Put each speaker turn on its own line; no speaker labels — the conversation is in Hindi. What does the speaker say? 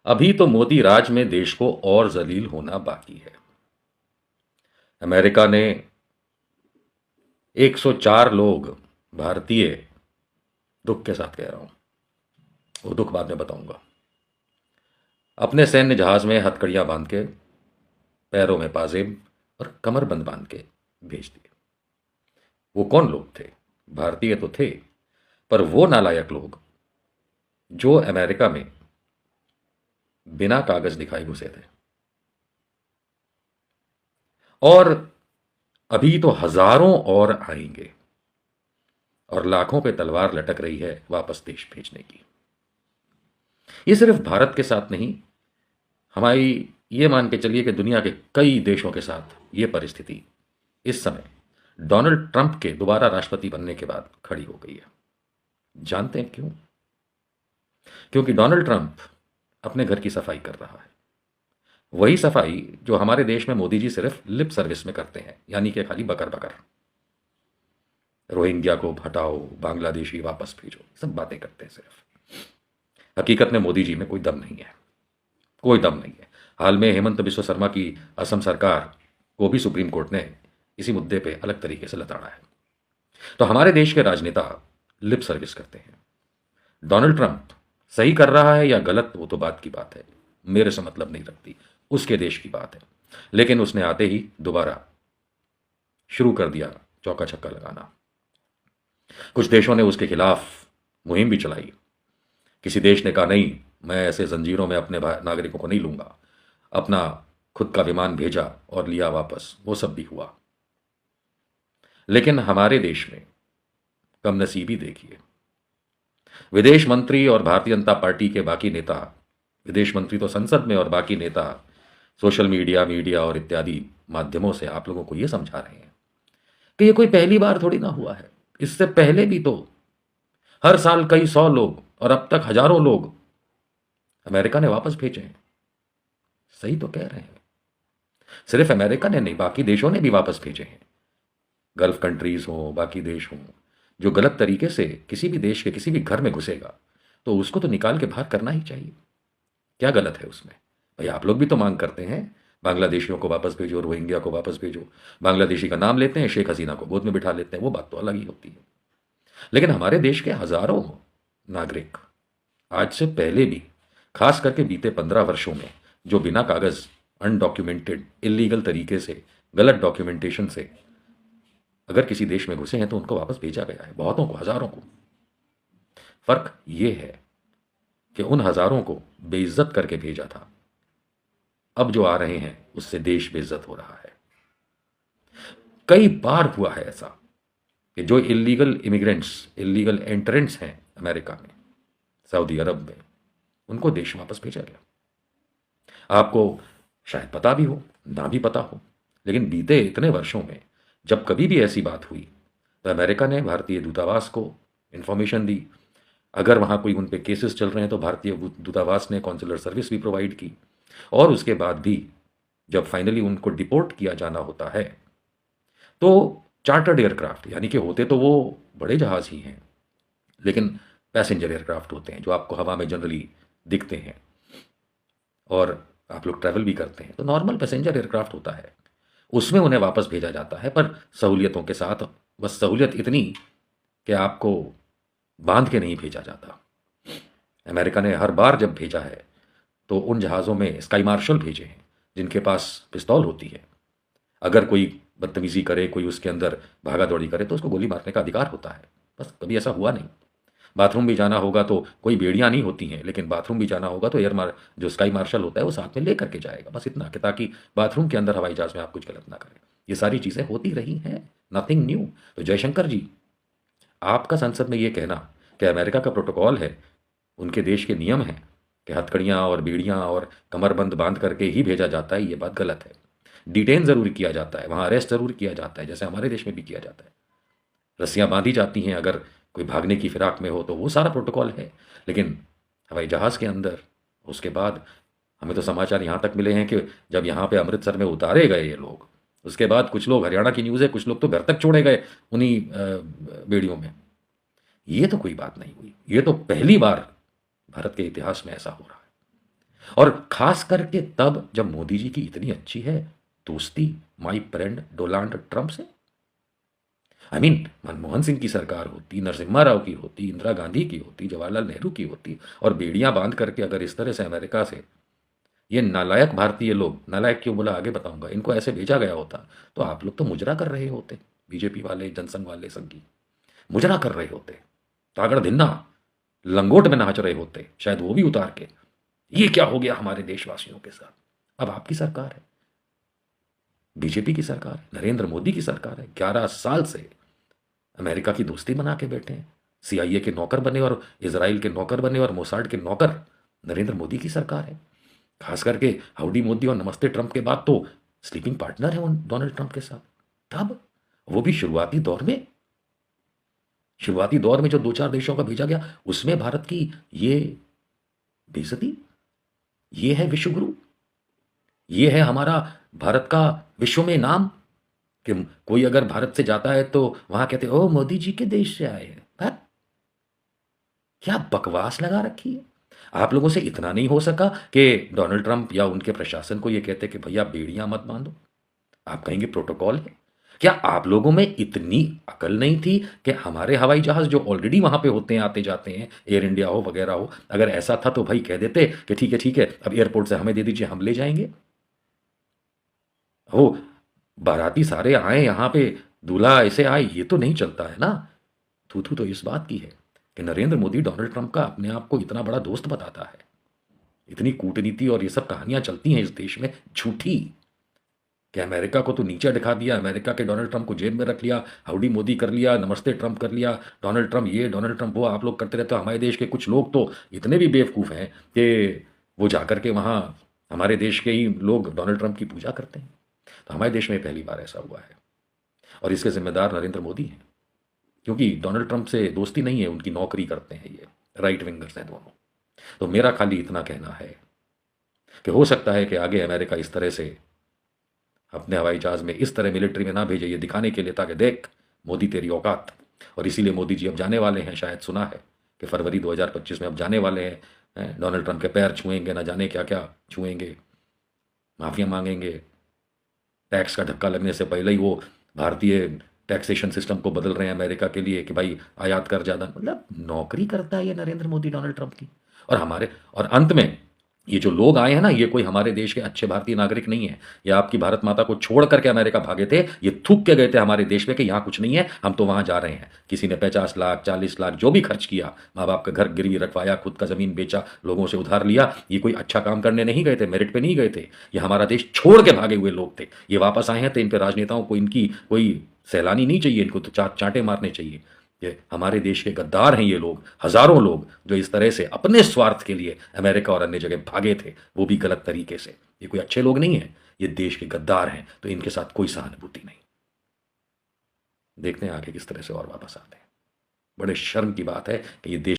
अभी तो मोदी राज में देश को और जलील होना बाकी है। अमेरिका ने 104 लोग, भारतीय, दुख के साथ कह रहा हूं, वो दुख बाद में बताऊंगा, अपने सैन्य जहाज में हथकड़ियां बांध के, पैरों में पाजेब और कमरबंद बांध के भेज दिए। वो कौन लोग थे? भारतीय तो थे, पर वो नालायक लोग जो अमेरिका में बिना कागज दिखाए घुसे थे। और अभी तो हजारों और आएंगे और लाखों पे तलवार लटक रही है वापस देश भेजने की। ये सिर्फ भारत के साथ नहीं, हमारी ये मान के चलिए कि दुनिया के कई देशों के साथ ये परिस्थिति इस समय डोनाल्ड ट्रंप के दोबारा राष्ट्रपति बनने के बाद खड़ी हो गई है। जानते हैं क्यों? क्योंकि डोनाल्ड ट्रंप अपने घर की सफाई कर रहा है। वही सफाई जो हमारे देश में मोदी जी सिर्फ लिप सर्विस में करते हैं, यानी कि खाली बकर बकर, रोहिंग्या को हटाओ, बांग्लादेशी वापस भेजो, सब बातें करते हैं सिर्फ। हकीकत में मोदी जी में कोई दम नहीं है, कोई दम नहीं है। हाल में हेमंत बिस्वा शर्मा की असम सरकार को भी सुप्रीम कोर्ट ने इसी मुद्दे पे अलग तरीके से लताड़ा है। तो हमारे देश के राजनेता लिप सर्विस करते हैं। डोनाल्ड ट्रंप सही कर रहा है या गलत, वो तो बात की बात है, मेरे से मतलब नहीं रखती, उसके देश की बात है। लेकिन उसने आते ही दोबारा शुरू कर दिया चौका छक्का लगाना। कुछ देशों ने उसके खिलाफ मुहिम भी चलाई। किसी देश ने कहा नहीं, मैं ऐसे जंजीरों में अपने नागरिकों को नहीं लूंगा, अपना खुद का विमान भेजा और लिया वापस, वो सब भी हुआ। लेकिन हमारे देश में कमनसीबी देखिए, विदेश मंत्री और भारतीय जनता पार्टी के बाकी नेता, विदेश मंत्री तो संसद में और बाकी नेता सोशल मीडिया और इत्यादि माध्यमों से आप लोगों को यह समझा रहे हैं कि यह कोई पहली बार थोड़ी ना हुआ है। इससे पहले भी तो हर साल कई सौ लोग और अब तक हजारों लोग अमेरिका ने वापस भेजे हैं। सही तो कह रहे हैं, सिर्फ अमेरिका ने नहीं, बाकी देशों ने भी वापस भेजे हैं। गल्फ कंट्रीज हो, बाकी देश हो, जो गलत तरीके से किसी भी देश के किसी भी घर में घुसेगा तो उसको तो निकाल के बाहर करना ही चाहिए। क्या गलत है उसमें? भाई आप लोग भी तो मांग करते हैं बांग्लादेशियों को वापस भेजो, रोहिंग्या को वापस भेजो, बांग्लादेशी का नाम लेते हैं, शेख हसीना को गोद में बिठा लेते हैं, वो बात तो अलग ही होती है। लेकिन हमारे देश के हजारों नागरिक आज से पहले भी, खास करके बीते 15 वर्षों में, जो बिना कागज, अनडॉक्यूमेंटेड, इलीगल तरीके से, गलत डॉक्यूमेंटेशन से अगर किसी देश में घुसे हैं तो उनको वापस भेजा गया है, बहुतों को, हजारों को। फर्क यह है कि उन हजारों को बेइज्जत करके भेजा था, अब जो आ रहे हैं उससे देश बेइज्जत हो रहा है। कई बार हुआ है ऐसा कि जो इलीगल इमिग्रेंट्स, इलीगल एंट्रेंट्स हैं अमेरिका में, सऊदी अरब में, उनको देश वापस भेजा गया। आपको शायद पता भी हो, ना भी पता हो, लेकिन बीते इतने वर्षों में जब कभी भी ऐसी बात हुई तो अमेरिका ने भारतीय दूतावास को इंफॉर्मेशन दी। अगर वहाँ कोई उन पे केसेस चल रहे हैं तो भारतीय दूतावास ने कॉन्सुलर सर्विस भी प्रोवाइड की। और उसके बाद भी जब फाइनली उनको डिपोर्ट किया जाना होता है तो चार्टर्ड एयरक्राफ्ट, यानी कि होते तो वो बड़े जहाज़ ही हैं, लेकिन पैसेंजर एयरक्राफ्ट होते हैं जो आपको हवा में जनरली दिखते हैं और आप लोग ट्रैवल भी करते हैं, तो नॉर्मल पैसेंजर एयरक्राफ्ट होता है, उसमें उन्हें वापस भेजा जाता है, पर सहूलियतों के साथ। बस सहूलियत इतनी कि आपको बांध के नहीं भेजा जाता। अमेरिका ने हर बार जब भेजा है तो उन जहाज़ों में स्काई मार्शल भेजे हैं जिनके पास पिस्तौल होती है। अगर कोई बदतमीजी करे, कोई उसके अंदर भागा दौड़ी करे तो उसको गोली मारने का अधिकार होता है। बस कभी ऐसा हुआ नहीं। बाथरूम भी जाना होगा तो कोई बेड़ियाँ नहीं होती हैं, लेकिन बाथरूम भी जाना होगा तो जो स्काई मार्शल होता है वो साथ में ले करके जाएगा, बस इतना कि ताकि बाथरूम के अंदर हवाई जहाज में आप कुछ गलत ना करें। ये सारी चीज़ें होती रही हैं, नथिंग न्यू। तो जयशंकर जी, आपका संसद में ये कहना कि अमेरिका का प्रोटोकॉल है, उनके देश के नियम हैं कि हथकड़ियाँ और बेड़ियाँ और कमरबंद बांध करके ही भेजा जाता है, ये बात गलत है। डिटेन ज़रूर किया जाता है, वहाँ अरेस्ट ज़रूर किया जाता है, जैसे हमारे देश में भी किया जाता है। रस्सियाँ बांधी जाती हैं, अगर कोई भागने की फिराक में हो तो वो सारा प्रोटोकॉल है। लेकिन हवाई जहाज़ के अंदर, उसके बाद हमें तो समाचार यहाँ तक मिले हैं कि जब यहाँ पे अमृतसर में उतारे गए ये लोग, उसके बाद कुछ लोग, हरियाणा की न्यूज़ है, कुछ लोग तो घर तक छोड़े गए उन्हीं बेड़ियों में। ये तो कोई बात नहीं हुई, ये तो पहली बार भारत के इतिहास में ऐसा हो रहा है। और खास करके तब जब मोदी जी की इतनी अच्छी है दोस्ती माई फ्रेंड डोनाल्ड ट्रंप से। आई मीन मनमोहन सिंह की सरकार होती, नरसिम्हा राव की होती, इंदिरा गांधी की होती, जवाहरलाल नेहरू की होती, और बेड़ियां बांध करके अगर इस तरह से अमेरिका से ये नालायक भारतीय लोग, नालायक क्यों बोला आगे बताऊंगा, इनको ऐसे भेजा गया होता तो आप लोग तो मुजरा कर रहे होते, बीजेपी वाले, जनसंघ वाले, संघी मुजरा कर रहे होते, तागड़ धिन्ना लंगोट में नाच रहे होते, शायद वो भी उतार के। ये क्या हो गया हमारे देशवासियों के साथ। अब आपकी सरकार है, बीजेपी की सरकार है, नरेंद्र मोदी की सरकार है, 11 साल से अमेरिका की दोस्ती बना के बैठे हैं, सीआईए के नौकर बने और इसराइल के नौकर बने और मोसाड के नौकर नरेंद्र मोदी की सरकार है। खास करके हाउडी मोदी और नमस्ते ट्रंप के बाद तो स्लीपिंग पार्टनर है डोनाल्ड ट्रंप के साथ। तब वो भी शुरुआती दौर में जो 2-4 देशों का भेजा गया उसमें भारत की ये बेइज्जती, ये है विश्वगुरु, ये है हमारा भारत का विश्व में नाम कि कोई अगर भारत से जाता है तो वहां कहते ओ मोदी जी के देश से आए हैं। क्या बकवास लगा रखी है। आप लोगों से इतना नहीं हो सका कि डोनाल्ड ट्रंप या उनके प्रशासन को ये कहते कि भैया बेड़ियां मत बांधो, आप कहेंगे प्रोटोकॉल है। क्या आप लोगों में इतनी अकल नहीं थी कि हमारे हवाई जहाज जो ऑलरेडी वहां पे होते हैं, आते जाते हैं, एयर इंडिया हो वगैरह हो, अगर ऐसा था तो भाई कह देते कि ठीक है अब एयरपोर्ट से हमें दे दीजिए, हम ले जाएंगे। वो बाराती सारे आए यहां पे, दूल्हा ऐसे आए, ये तो नहीं चलता है ना। थू तो इस बात की है कि नरेंद्र मोदी डोनाल्ड ट्रंप का अपने आप को इतना बड़ा दोस्त बताता है, इतनी कूटनीति और ये सब कहानियां चलती हैं इस देश में झूठी कि अमेरिका को तो नीचे दिखा दिया, अमेरिका के डोनाल्ड ट्रंप को जेल में रख लिया, हाउडी मोदी कर लिया, नमस्ते ट्रंप कर लिया, डोनाल्ड ट्रंप ये डोनाल्ड ट्रंप वो आप लोग करते रहते हो। हमारे देश के कुछ लोग तो इतने भी बेवकूफ़ हैं कि वो जाकर के वहाँ हमारे देश के ही लोग डोनाल्ड ट्रंप की पूजा करते हैं। तो हमारे देश में पहली बार ऐसा हुआ है और इसके जिम्मेदार नरेंद्र मोदी हैं, क्योंकि डोनाल्ड ट्रंप से दोस्ती नहीं है, उनकी नौकरी करते हैं, ये राइट विंगर्स हैं दोनों। तो मेरा खाली इतना कहना है कि हो सकता है कि आगे अमेरिका इस तरह से अपने हवाई जहाज में इस तरह मिलिट्री में ना भेजे, ये दिखाने के लिए ताकि देख मोदी तेरी औकात। और इसीलिए मोदी जी अब जाने वाले हैं, शायद सुना है कि फरवरी 2025 में अब जाने वाले हैं, डोनाल्ड ट्रंप के पैर छुएंगे, ना जाने क्या क्या छुएंगे, माफिया मांगेंगे, टैक्स का धक्का लगने से पहले ही वो भारतीय टैक्सेशन सिस्टम को बदल रहे हैं अमेरिका के लिए कि भाई आयात कर ज़्यादा, मतलब नौकरी करता है ये नरेंद्र मोदी डोनाल्ड ट्रंप की। और अंत में ये जो लोग आए हैं ना, ये कोई हमारे देश के अच्छे भारतीय नागरिक नहीं है, ये आपकी भारत माता को छोड़ करके अमेरिका भागे थे, ये थूक के गए थे हमारे देश में कि यहाँ कुछ नहीं है, हम तो वहाँ जा रहे हैं। किसी ने 50 लाख 40 लाख जो भी खर्च किया, माँ बाप का घर गिरवी रखवाया, खुद का ज़मीन बेचा, लोगों से उधार लिया, ये कोई अच्छा काम करने नहीं गए थे, मेरिट पे नहीं गए थे, ये हमारा देश छोड़ के भागे हुए लोग थे। ये वापस आए हैं तो इन पर राजनेताओं को इनकी कोई सैलानी नहीं चाहिए, इनको तो चांटे मारने चाहिए। ये हमारे देश के गद्दार हैं ये लोग, हजारों लोग जो इस तरह से अपने स्वार्थ के लिए अमेरिका और अन्य जगह भागे थे, वो भी गलत तरीके से। ये कोई अच्छे लोग नहीं हैं, ये देश के गद्दार हैं, तो इनके साथ कोई सहानुभूति नहीं। देखते हैं आगे किस तरह से और वापस आते हैं। बड़े शर्म की बात है कि ये देश